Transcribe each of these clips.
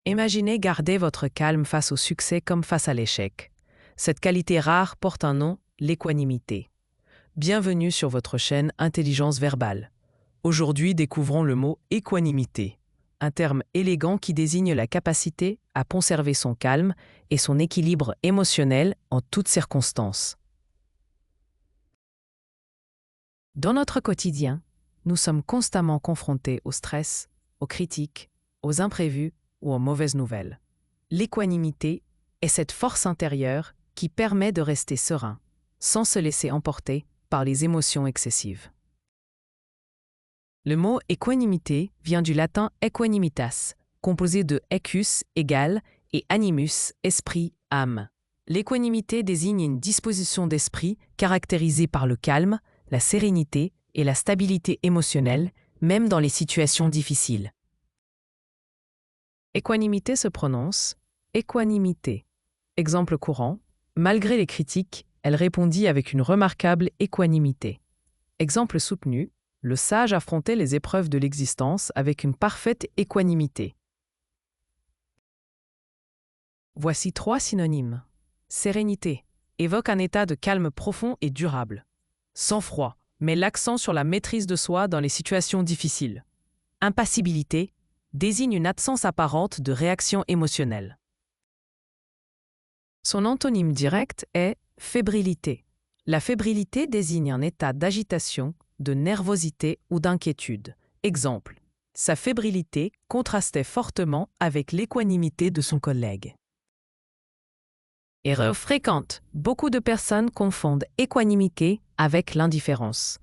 Imaginez garder votre calme face au succès comme face à l'échec. Cette qualité rare porte un nom, l'équanimité. Bienvenue sur votre chaîne Intelligence Verbale. Aujourd'hui, découvrons le mot équanimité, un terme élégant qui désigne la capacité à conserver son calme et son équilibre émotionnel en toutes circonstances. Dans notre quotidien, nous sommes constamment confrontés au stress, aux critiques, aux imprévus ou aux mauvaises nouvelles. L'équanimité est cette force intérieure qui permet de rester serein, sans se laisser emporter par les émotions excessives. Le mot équanimité vient du latin equanimitas, composé de equus égale et animus, esprit, âme. L'équanimité désigne une disposition d'esprit caractérisée par le calme, la sérénité et la stabilité émotionnelle, même dans les situations difficiles. Équanimité se prononce équanimité. Exemple courant, malgré les critiques, elle répondit avec une remarquable équanimité. Exemple soutenu, le sage affrontait les épreuves de l'existence avec une parfaite équanimité. Voici 3 synonymes. Sérénité évoque un état de calme profond et durable. Sang-froid met l'accent sur la maîtrise de soi dans les situations difficiles. Impassibilité désigne une absence apparente de réaction émotionnelle. Son antonyme direct est fébrilité. La fébrilité désigne un état d'agitation, de nervosité ou d'inquiétude. Exemple, sa fébrilité contrastait fortement avec l'équanimité de son collègue. Erreur fréquente. Beaucoup de personnes confondent équanimité avec l'indifférence.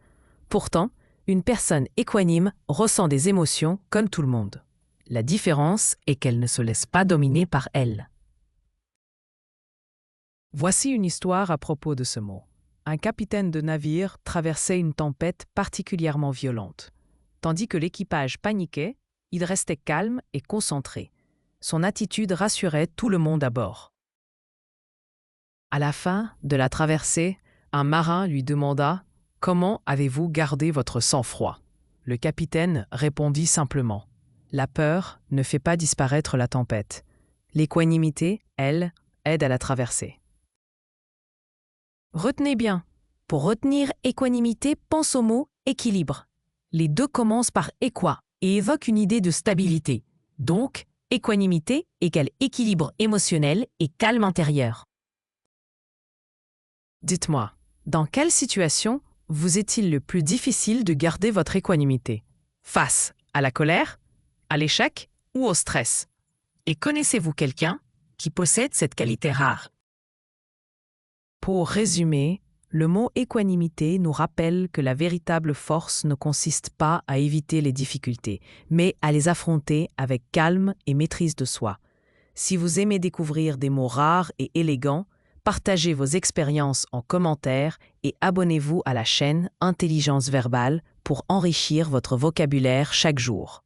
Pourtant, une personne équanime ressent des émotions comme tout le monde. La différence est qu'elle ne se laisse pas dominer par elles. Voici une histoire à propos de ce mot. Un capitaine de navire traversait une tempête particulièrement violente. Tandis que l'équipage paniquait, il restait calme et concentré. Son attitude rassurait tout le monde à bord. À la fin de la traversée, un marin lui demanda « Comment avez-vous gardé votre sang-froid » Le capitaine répondit simplement « La peur ne fait pas disparaître la tempête. L'équanimité, elle, aide à la traverser. » Retenez bien, pour retenir équanimité, pense au mot équilibre. Les deux commencent par équa et évoquent une idée de stabilité. Donc, équanimité égale équilibre émotionnel et calme intérieur. Dites-moi, dans quelle situation vous est-il le plus difficile de garder votre équanimité? Face à la colère, à l'échec ou au stress? Et connaissez-vous quelqu'un qui possède cette qualité rare? Pour résumer, le mot équanimité nous rappelle que la véritable force ne consiste pas à éviter les difficultés, mais à les affronter avec calme et maîtrise de soi. Si vous aimez découvrir des mots rares et élégants, partagez vos expériences en commentaire et abonnez-vous à la chaîne Intelligence Verbale pour enrichir votre vocabulaire chaque jour.